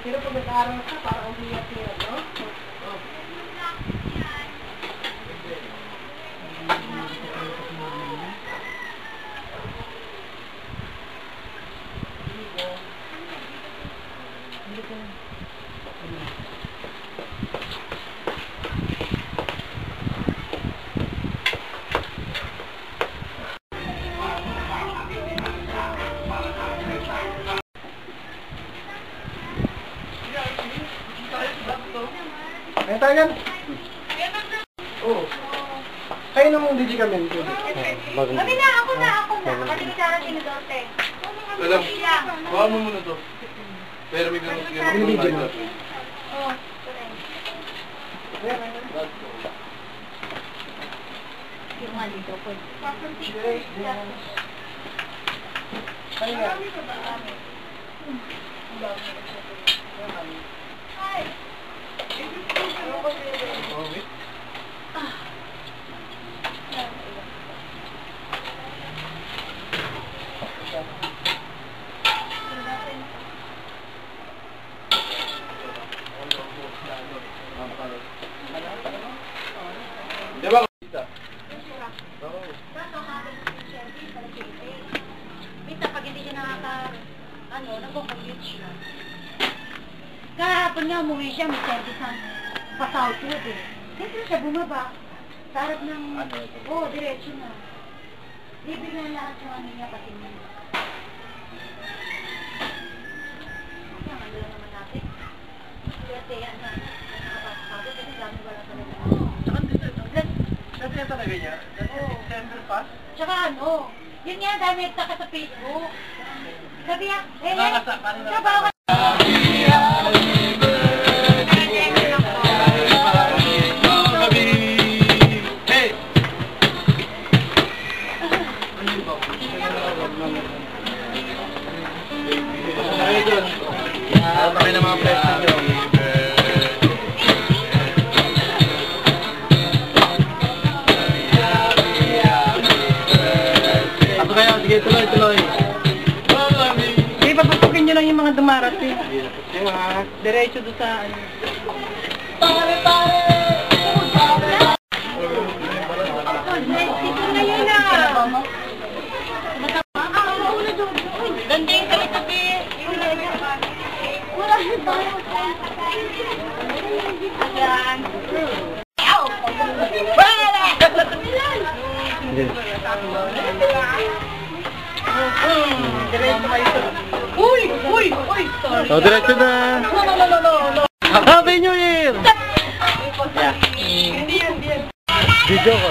Pero pag nag-aaral ka, parang ang hirap-hirap, no? Kaya tayo yan? Oo. Kayo nung didikamente. Kami na, ako na. Kasi kita na sinudote. Alam, bawa mo muna to. Pero may ganun siya. Oo. Yung nga dito po. Kaya nga. Ay! Oh, wait. Diba? Minsan pag hindi siya nagko-commute siya. Kahapon nga umuwi siya, may service ang pa-southwood eh. Siyempre siya bumaba. Sa harap ng... diretso na. Libre na lahat yung ano niya pati niya. Kaya nga lang naman natin. Swerte yan na. Nakapasapagod kasi dami wala talaga. Saan kaya talaga niya? December pa? Tsaka yun nga dami nagtaka sa Facebook. Sabi niya, trabaho ka. Kami na mga presyo nyo. Ako kayo, sige, tuloy. Sige, papapukin nyo lang yung mga dumarating. Diretso doon sa ano. Pare! Dito na yun na! Ganding kami tabi! Wala na tayo! Ayan! Wala! Diretso kayo. Uy! Diretso na! No. Happy New Year! Hindi yan. Video ko.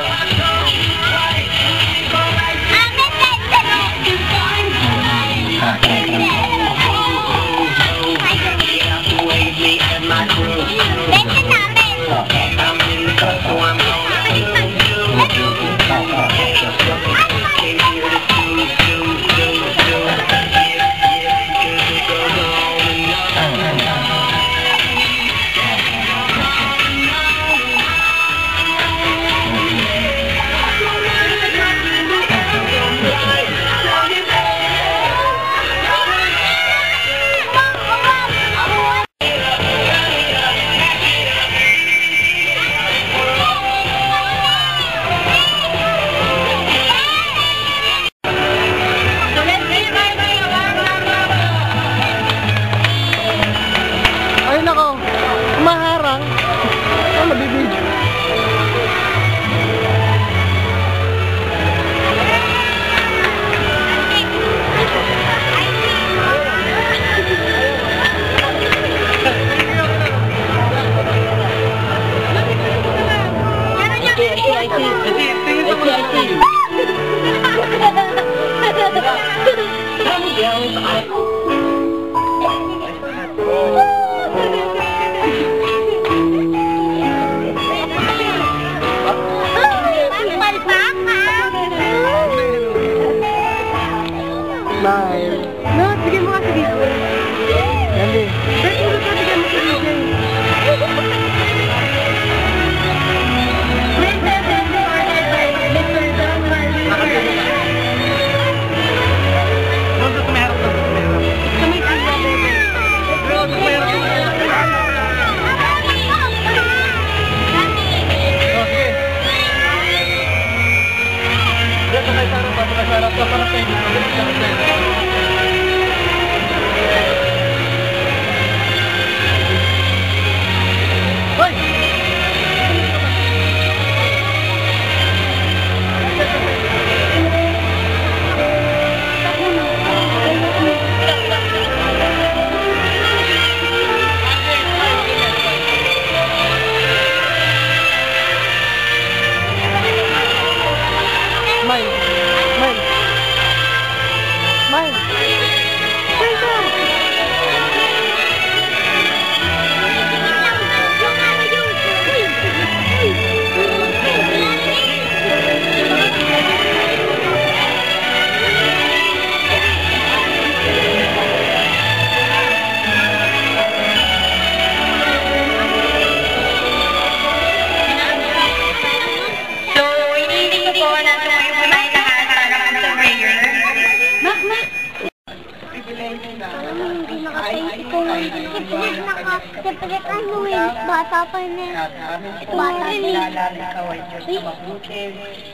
Siyempre ano eh, bata pa na. At amin po kilala na ikaw ay Diyos na mabuti,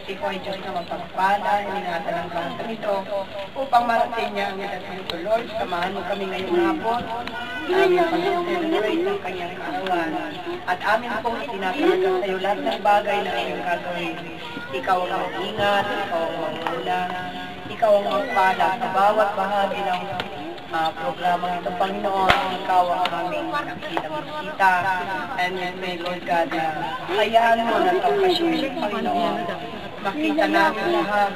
ikaw ay Diyos na mapagpala, iningatan ang bangsa ito, upang marating niya ang edad ng Lord. Samahan mo kami ngayong hapon, amin pag-celebrate ng kanyang kaarawan. At amin pong itinatalaga sa iyo lahat ng bagay na iyong gagawin. Ikaw ang mag-ingat, ikaw ang mag-ula, ikaw ang magpala sa bawat bahagi ng programa ito, Panginoon. Ikaw ang aming nakita-bisita. And may Lord God, hayaan mo na itong pasyusin, Panginoon. Makita namin lahat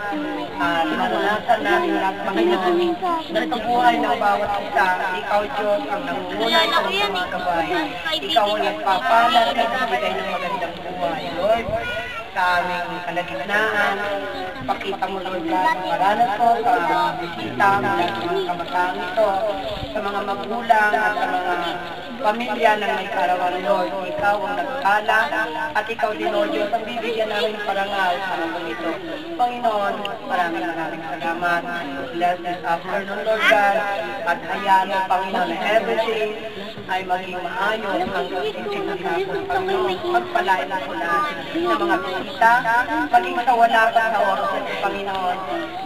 at maranasan namin lahat, Panginoon, na sa buhay ng bawat isa. Ikaw, Diyos, ang nangungunay sa mga gabay. Ikaw ang nagpapala at nagbibigay ng magandang buhay. Lord, sa aming kalagitnaan, pakita mo, Lord God, ang maranas ko sa bisita, sa mga kabataan ito, sa mga magulang at sa mga pamilya na may kaarawan, Lord. Ikaw ang nagpala at ikaw din, Lord Diyos, ang bibigyan namin parangal sa mundo ito. Panginoon, maraming salamat. Bless this afternoon, Lord God, at hayaan mo, Panginoon, na everything ay maging maayos hanggang titik ng hapon. Panginoon, magpalain mo na ng mga bisita, maging sa wala pa sa oras ito, Panginoon.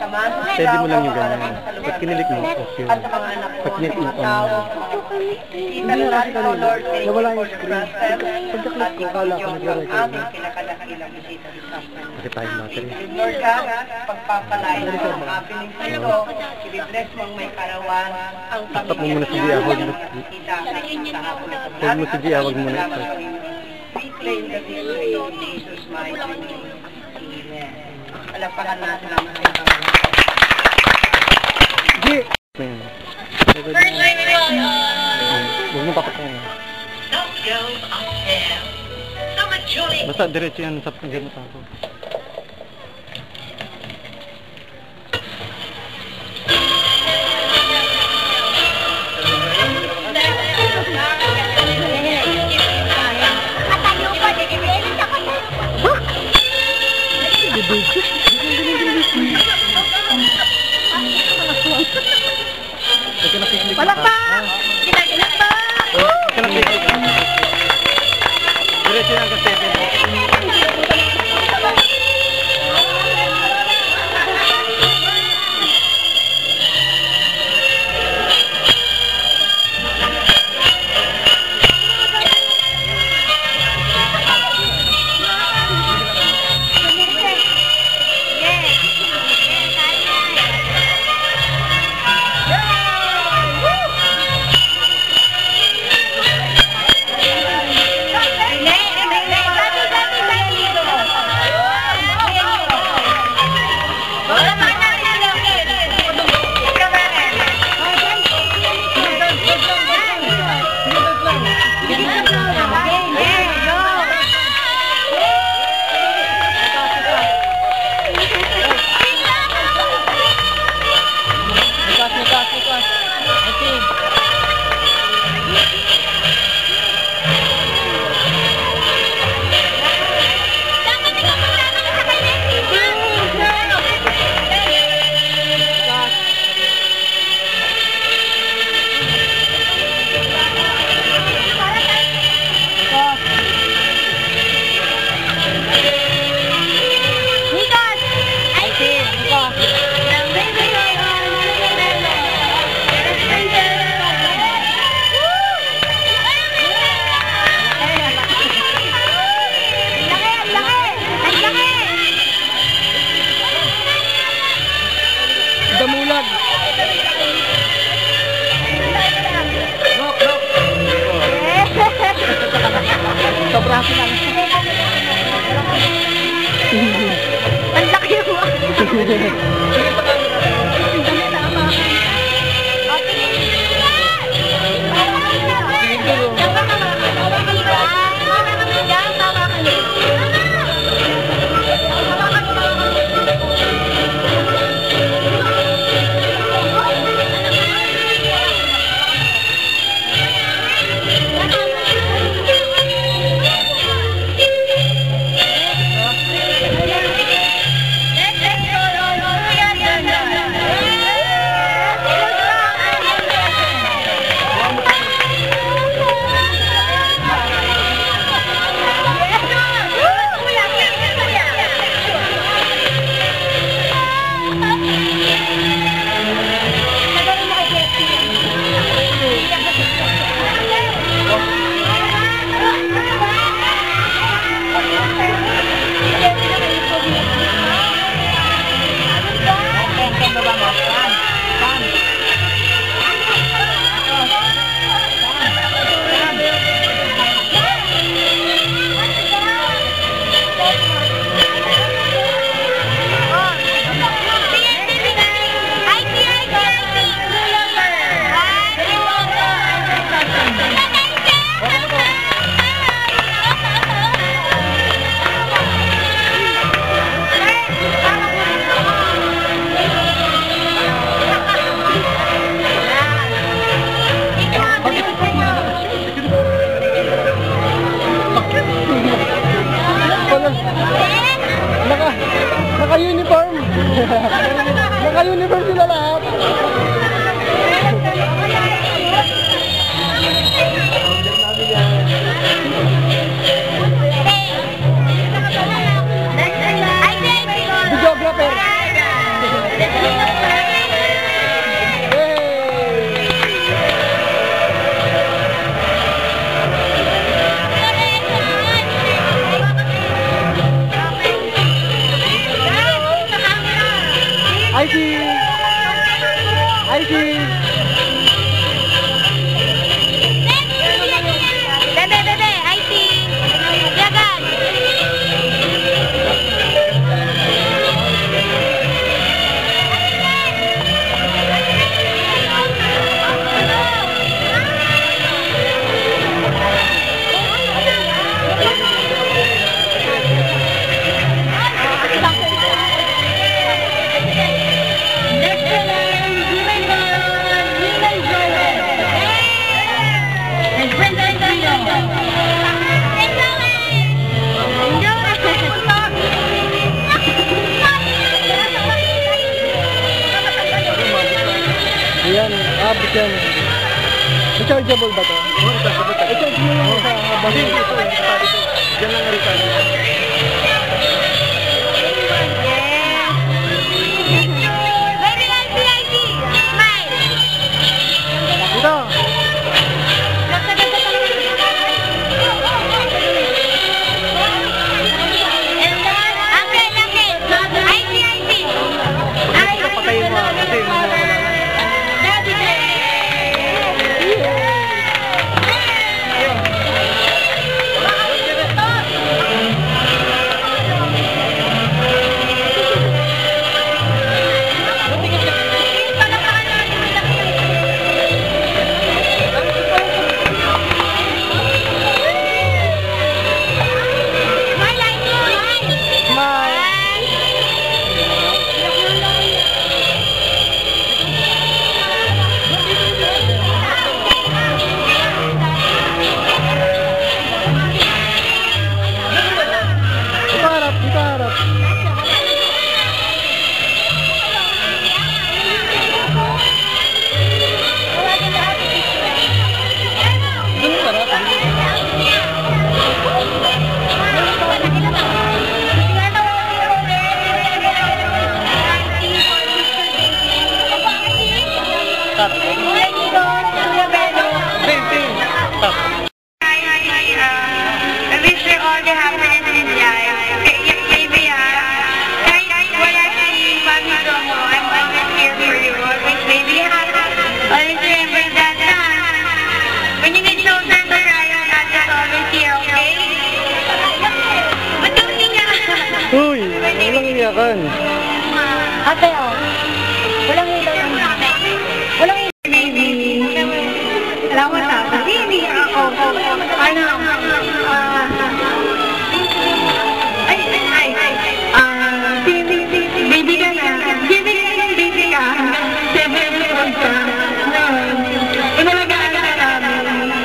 Samahan mo sila, Steady mo lang yung ganyan. Pag kinilik mo, okay. at sa mga anak mo, Pag kinilik mo, tao, sa mga bisita na natin, O Lord, thank you nawala for yung the screen. process. Pagkaklik At ko, ikaw, kala ko Diyos, ang nag-record. aming kinakadakilang bisita this afternoon. Bakit tayo battery? Lord God, pagpapalain mo ang happening sa ito, i-bless mo ang may karawan, ang Stop mo muna si Gia, huwag mo. Huwag mo si Gia, huwag mo na. We claim the victory in Jesus' mighty name. Amen. Palapakan natin ang mga Panginoon. Gi! Huwag mo papatayin. Basta diretso yan sa pagkakita ako. Palakpak! Ginagilakpak! Diretso yan hanggang 'Let's go! yan. Rechargeable ba to? Oo, rechargeable. I-charge mo yung sa bangin. Hindi, ito. Diyan lang rechargeable. Uy, walang iyakan. Ate, oh. Walang ilaw lang. Walang ilaw. Alam mo na, hindi ako. Ano? Baby ka na. Baby ka. 7 years old ka. Inalagaan ka namin.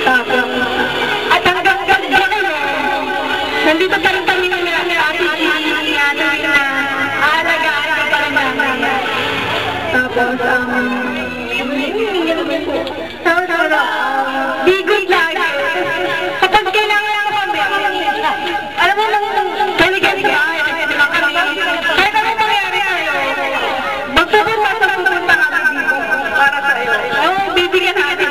Tapos. At hanggang gano'n. Nandito ka rin kami ng aalagaan ka pa rin namin. Tapos, be good lang. Kapag kailangan lang kami, alam mo lang, balikan ka. Kahit ano mangyari sa'yo, magpupunta sa pupunta namin dito para sa'yo. Bibigyan natin.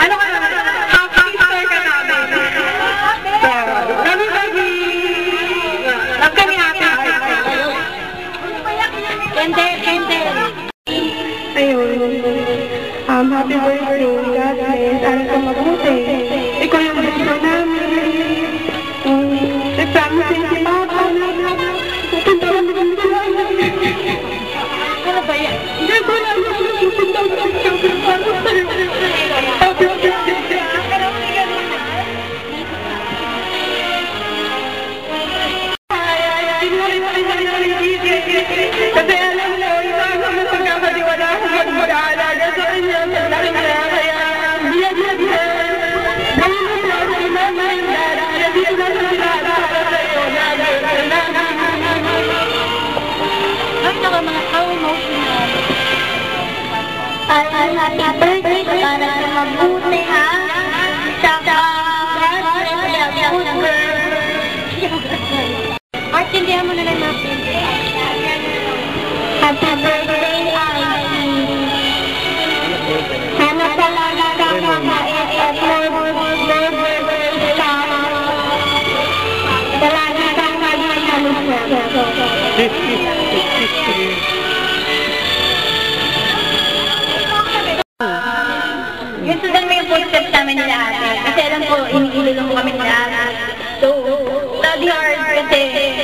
Ano ka naman? Half-sister ka namin. Everybody, lang kami natin. Kente. Ayun. Happy birthday, God bless. Aral ka mabuti. Ikaw yung gusto namin. Nag-promise si Papa na pupunta kami ng Pilipinas. Ano ba yan? Hindi ko lang pupunta kami ng Pilipinas. Happy birthday. Kasi alam mo, isang pagkakaliwala ko mag-aalaga sa kanya. Happy birthday, para sa mabuti ha. Saka, Artindihan mo na lang natin. Happy birthday, sana talaga ka mabait at more birthday ka. Talaga ka magmamalusya. Yun sudan mo yung footsteps namin nila ate. Kasi alam ko, iniilulong kami nila ate. So, study hard kasi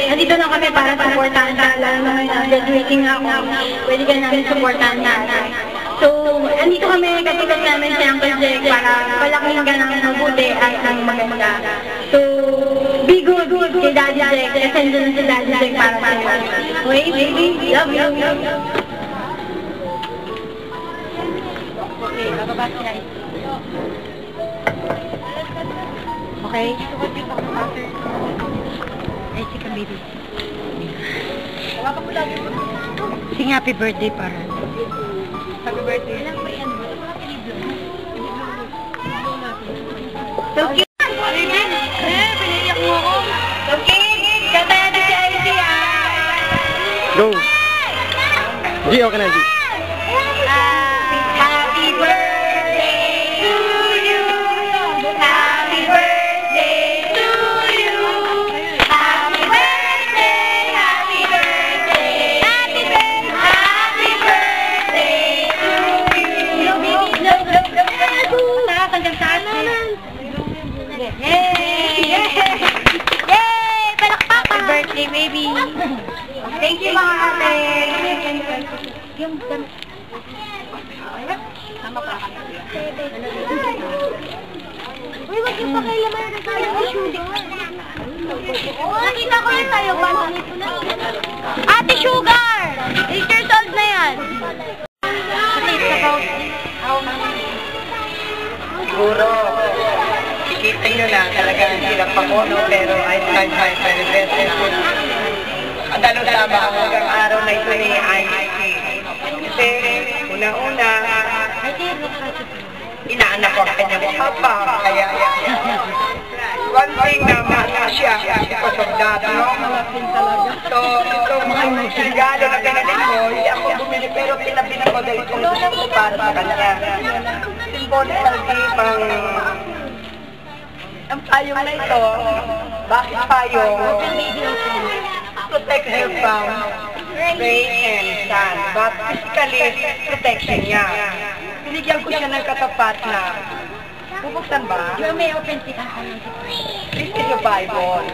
nandito na kami para supportahan ka. Lalo naman graduating ako, pwede ka namin supportahan natin. So, andito kami katulad namin si Uncle Jack para palaking ka ng mabuti at ng maganda. So, be good kay Daddy Jack. Kasi nandun si Daddy Jack para sa'yo. Okay, baby? Love you. Okay, bababa sila. Okay? Ay, si Kabiri. Sing happy birthday para. Happy birthday. Ilang ba yan? Tuki! Pinayak mo ako. Tuki! Kanta natin si Ivy, Go! G, okay na, G. Happy birthday to you. Happy birthday to you. Happy birthday, happy birthday. Happy birthday, happy birthday to you. Yay! Yay! Palakpak! Happy birthday, baby! Thank you, mga ate! Uy, wag yung pakailaman na tayo ng shooting. Nakita ko yun tayo. Ate Sugar! 8 years old na yan. Siguro, ikita nyo na talaga ang hirap ako, no? Pero I try very best. At ano tama ako hanggang araw na ito ni IIT. Kasi, una-una, inaanak ko ang kanyang papa. Kaya, one thing na mahal siya, because of that, no? So, itong regalo na pinalin ko, hindi ako bumili, pero pinabili ko dahil kung gusto ko para sa kanya. Symbolical gift ang payong na ito. Bakit payong? Protect her from rain and sun. But physically, protection niya. Binigyan ko siya ng katapat na bubuksan ba? May open sika. This is your Bible.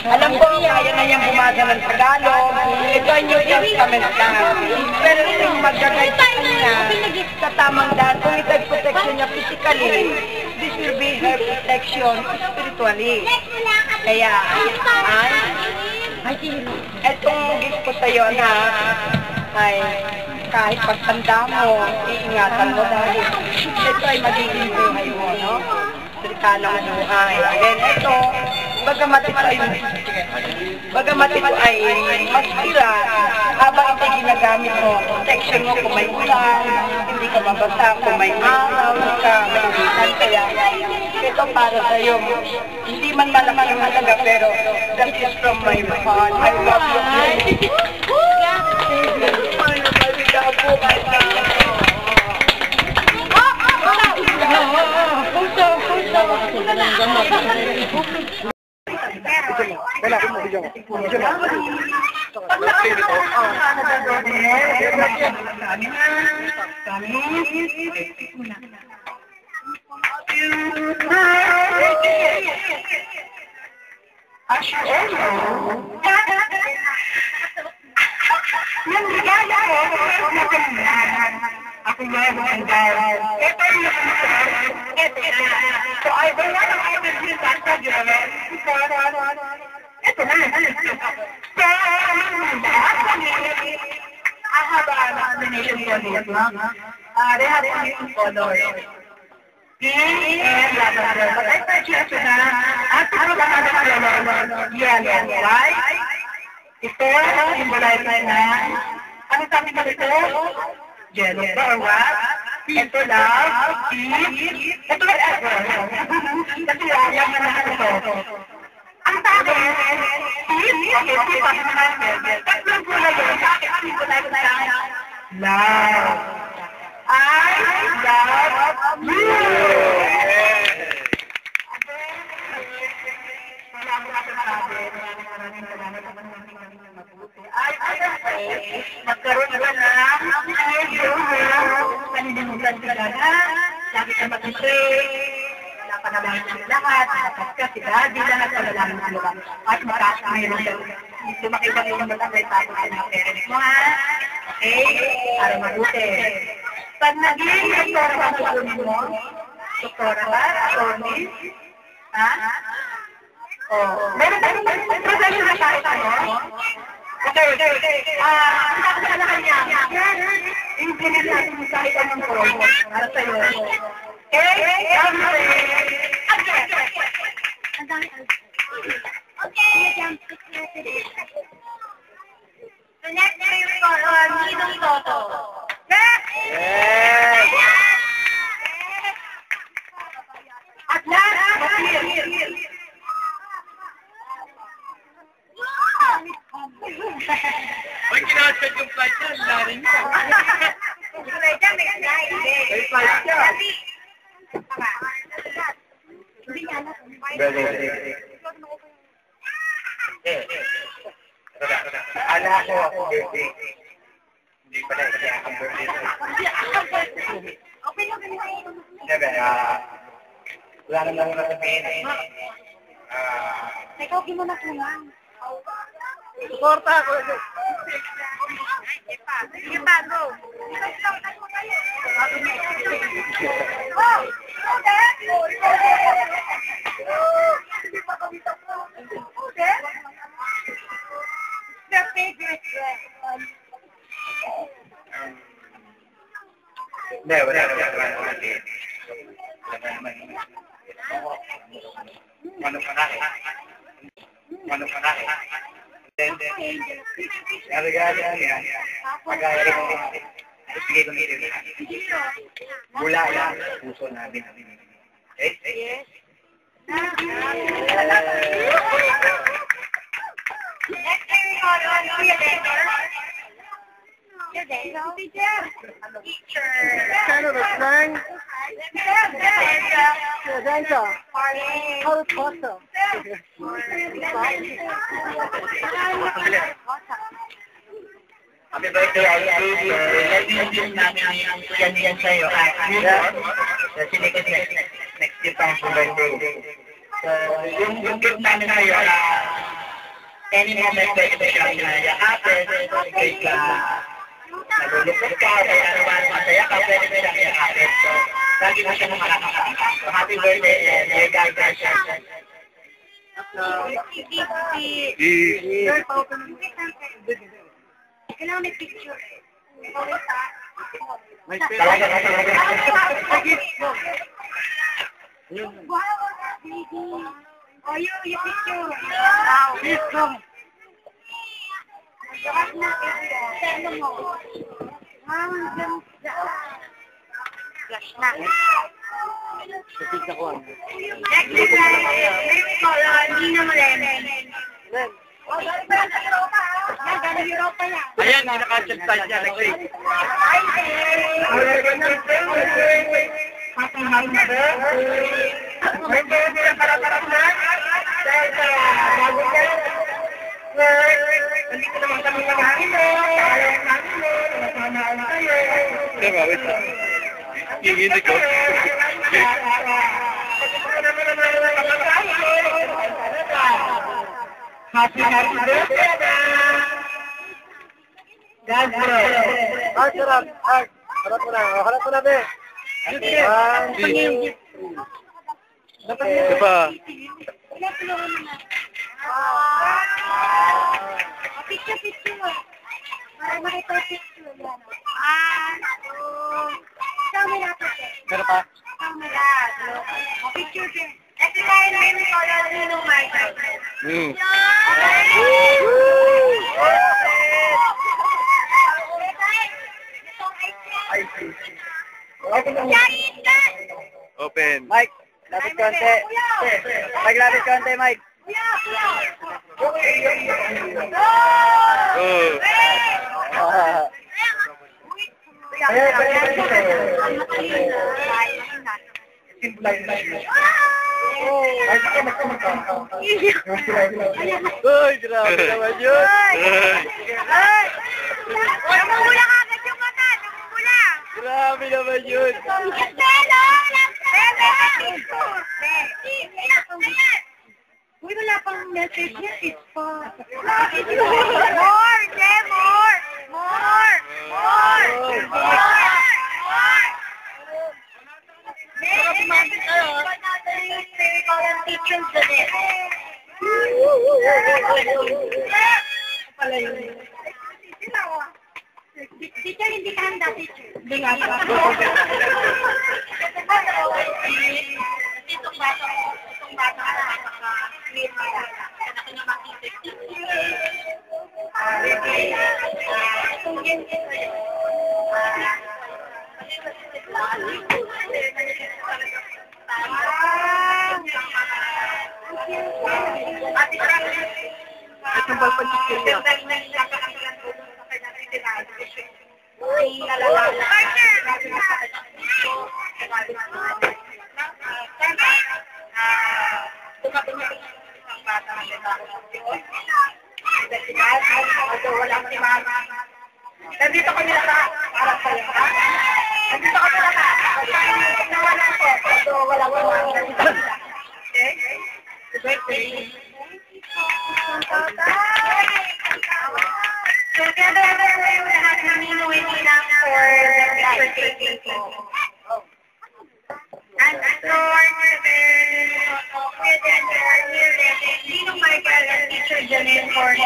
Alam ko, kaya na niyang bumasa ng Tagalog. Ito ang New Testament na. Pero yung magagay sa kanya, sa tamang daan, kung ito'y protection niya physically, this will be her protection spiritually. Kaya, etong gift ko sa'yo na ay kahit pagtanda mo, iingatan mo dahil ito ay magiging buhay mo, no? Sirkanang buhay. Then ito, bagamat ito ay masira, habang ito ginagamit mo, protection mo kung may ulan, hindi ka mabasa, kung may araw, hindi ka maiwitan. Kaya ito para sa'yo, hindi man malaki ang halaga, pero that is from my heart. I love you. Ako yan ang dahil. Ito yung ito na. So, I will not have to do that again. Ito na. So, I have a nomination for this. They have different colors. Pink and lavender. But I purchased na. At ano ba na color? Yellow, right? Ito, symbolize na. Ano sabi ko ito? Yellow ba or what? Ito lang, peach. Ito lang ever. Kasi ayaw na lahat ito. Ang sabi, peach. Okay, peach. Tatlong kulay yun. Bakit ang kulay na love. I love you. Magkaroon ka na paninimutan ka na lagi ka mag-pray, wala pa naman ang lahat, dapat ka si Daddy, lahat ka nalang ng lugar at makakamayroon ka tumakita mo yung matangay tayo sa mga parents mo, ha? Okay? Para mabuti. Pag naging doktora ka sa unin mo, doktora ka, attorney, ha? Meron professional tayo tayo? Okay. Ang sabi ka na kanya, infinite natin mo kahit anong promo para sa'yo. Okay? So next week for Nidong Toto. Next! Yes! Ay, kinakat yung flight niya. Larin niya. May flight niya. Ala ko ako birthday. Hindi pala siya ang birthday. Siyempre, wala naman ako nasabihin eh. Ikaw, gimana ko lang. Suporta ako. Sige pa, go. Their favorite restaurant. Hindi, wala naman. Ano pa na? Ano pa na? Hindi. Nagagaya niya. Pagaya rin ko. Sige ko nito. Mula lang. Puso namin. Yes. Next time we call on Kuya Denver. Kuya Denver. Teacher. Kind of a slang. Dansa. How is pasta? Happy birthday, Alfie. Namin ang yan sa'yo. Kasi next year pa ang birthday. So, yung gift namin sa'yo, any moment pwede mo siyang yakapin, pwede ka nalulupot ka, kaya naman masaya ka, pwede mo siyang yakapin. So, lagi mo siya makakasama. So, happy birthday and may God bless you. Kailangan may picture. Talaga. Wow, baby. Oh, you picture. Wow. Please come. Magawas na ito. Seno mo. Wow, ang ganda. Flash na. Kapit ako. Next May color, hindi na malemon. Oh, galing pa lang sa Europa. Yan, galing Europa yan. Ayan, naka-chat side niya. Nag-save. Nandito naman kami ng hangin mo. Nasamahan kayo. Diba, wait lang. Hinginig ko. Happy birthday! God bless. Sarap. Harap mo na. Harap mo na, be. One, two, Diba? Picture mo. Para makita yung picture. Camera po. Meron pa? Camera. Picture din. Ito tayo na yung color ng Michael. Open. Mike, lapit konti. Mike, lapit konti, Mike. Oh. Uy, grabe naman yun. Namumula ka agad yung mata. Namumula. Grabe naman yun. Uy, wala pang message niya. It's pa. More! More! More! Teacher, hindi ka handa, teacher. Hindi nga pa. Itong bata napaka-clear na yan. Ako na makita. Itong yan ito. Ate Francis, At yung balpan chicken niya. Nandito kami lahat para sa'yo, ha? Nandito kami lahat. Nawala ko. So, wala ko. Okay? Birthday. Together, lahat namin waiting na for the birthday po. And Lord, Kuya Jenner, Ninong Michael, and Teacher Janine for the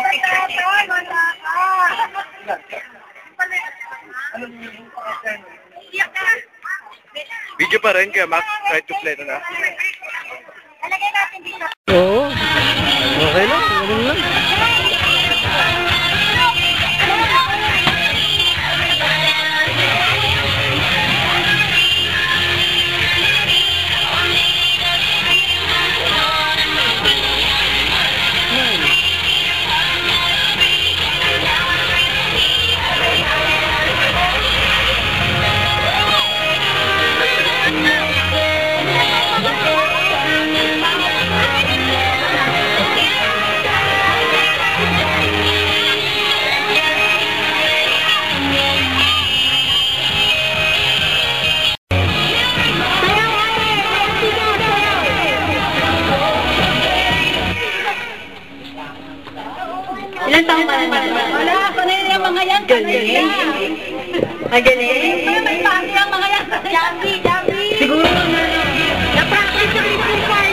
Video pa rin kaya Mac, try to play na na. Alagay natin dito. Oo. Okay lang. Ganun lang. Ilan taong ka na? Wala, ako na yung mga yan. Galing. Galing. May pangit ang mga yan. Jambi. Siguro na. Na-practice sa Christmas party.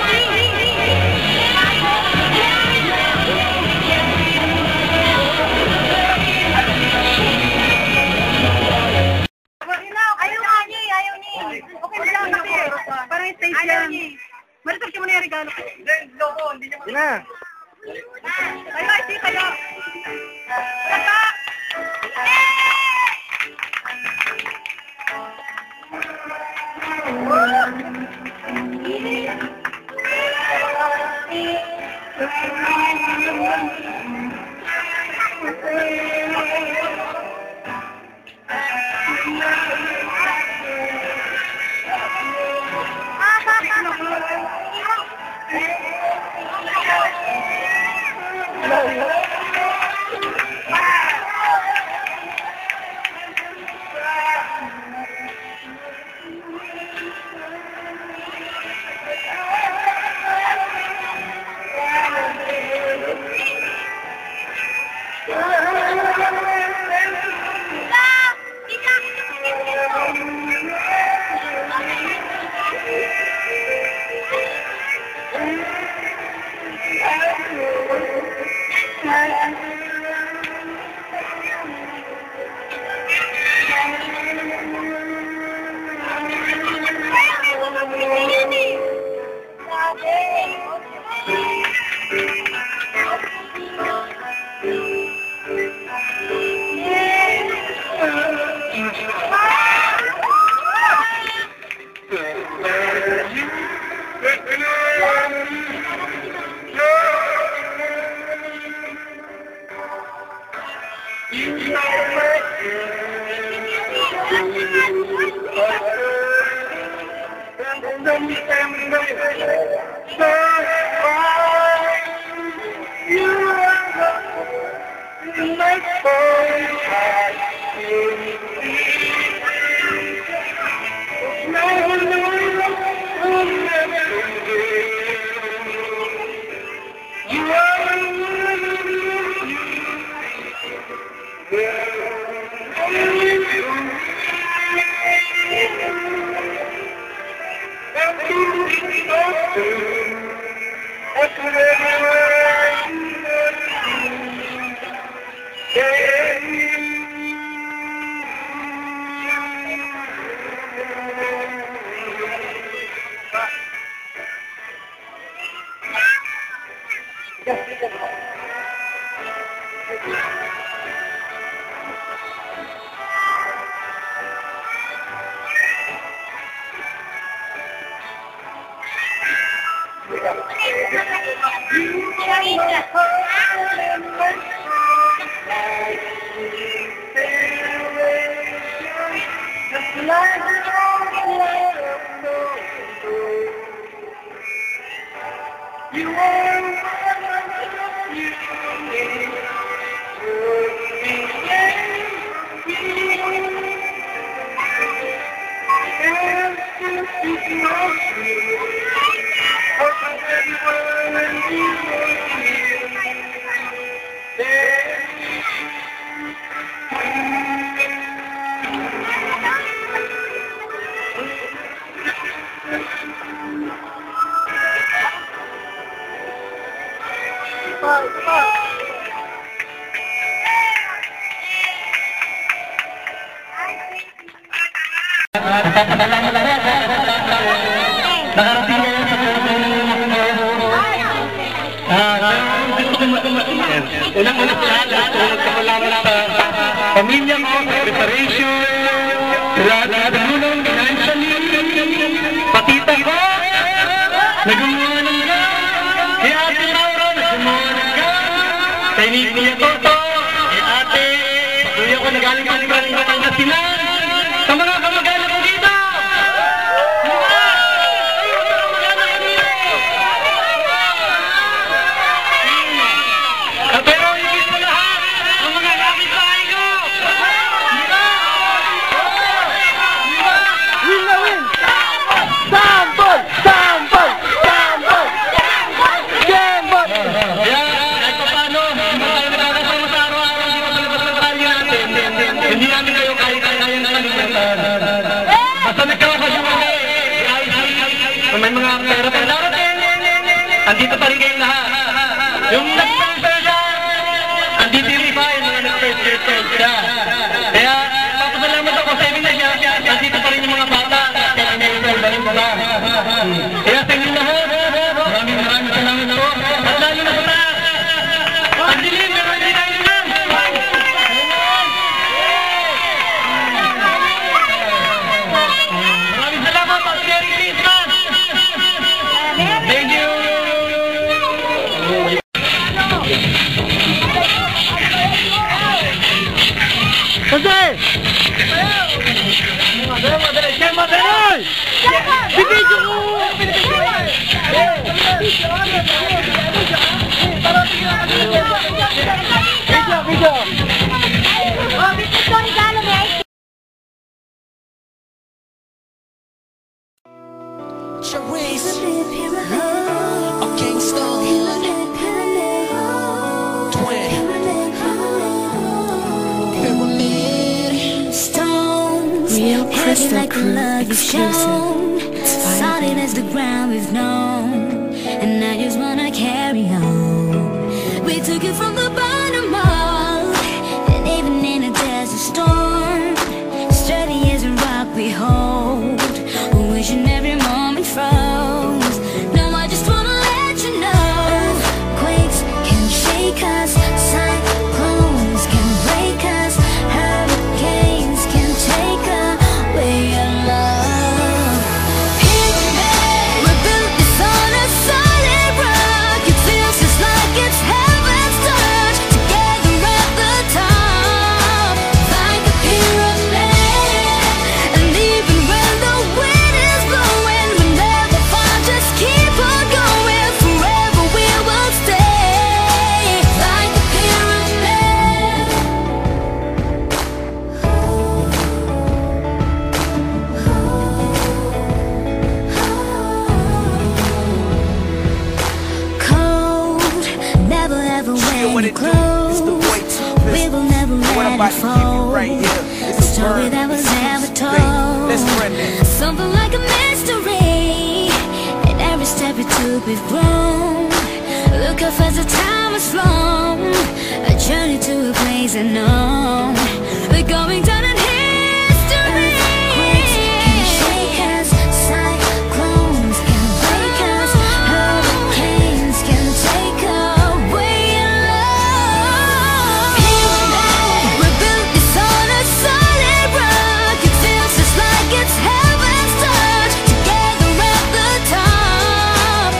Ayaw ni. Okay na lang kasi. Parang stage lang. Maritok siya mo na yung regalo. Hindi niya mo. Yun na. Kayo. Kata! Nakarating na yan sa unang-unang lahat, sa pamilya ko, preparation, nagulong financially, patita ko, nagumuha ng kay Ate Laura, nagumuha ng kay Kuya Toto, kay Ate, kuya ko nagaling pa ng Pangasinan, sa mga kamag-anak ko dito. Pero higit sa lahat, ang mga kapitbahay ko! Win na win! Sambol! Sambol! Sambol! Sambol! Kaya, kahit pa paano, tayo nakakasama sa araw-araw, hindi masalabas ng kalye natin. Hindi namin kayo kaya na kalimutan. Basta nagkakasama kami, may mga pera pa darating. Andito pa rin kayong lahat. Yung nag-sponsor siya, andito yung iba, yung mga nag-first year siya. Kaya, papasalamat ako sa inyo na siya, andito pa rin yung mga bata, kaya may-sponsor ba rin ba? Kaya sa inyo lahat, maraming salamat ako. At lalo na sa ang dilim, pero hindi tayo lang. Maraming salamat at Merry Christmas! Thank you! Jose! Madali! Bibidyo ko! Video! Charisse, a gangsta, twin, pyramid, stones, Real heavy Crystal like the Crew love you've exclusive. shown, solid as the ground we've known, and I just wanna carry on. We took it from the bottom up, and even in a desert storm, sturdy as a rock we hold, wishing every moment froze. Now I just wanna let you know, quakes can shake us, cyclones can break us, hurricanes can take away your love. We built this on a solid rock. It feels just like it's heaven's touch. Together at the top, like a pyramid. And even when the wind is blowing, we never fall, just keep on going. Forever we will stay, like a pyramid. Cold, never ever wear you clothes. We will never let it fall. A story that was never told. Something like a mystery. At every step we took, we've grown. Look how fast the time has flown. A journey to a place unknown. We're going down in history. Earthquakes can shake us, cyclones can break us, hurricanes can take away your love. We built this on a solid rock. It feels just like it's heaven's touch. Together at the top,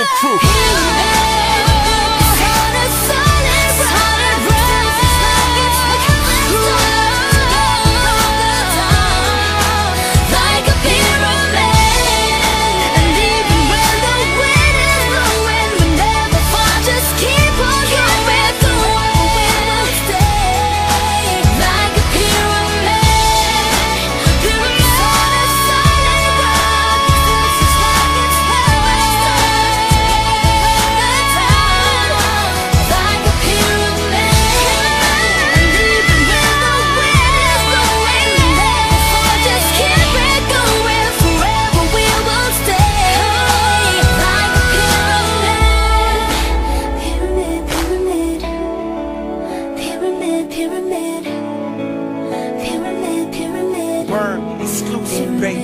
real crew. Exclusive, baby.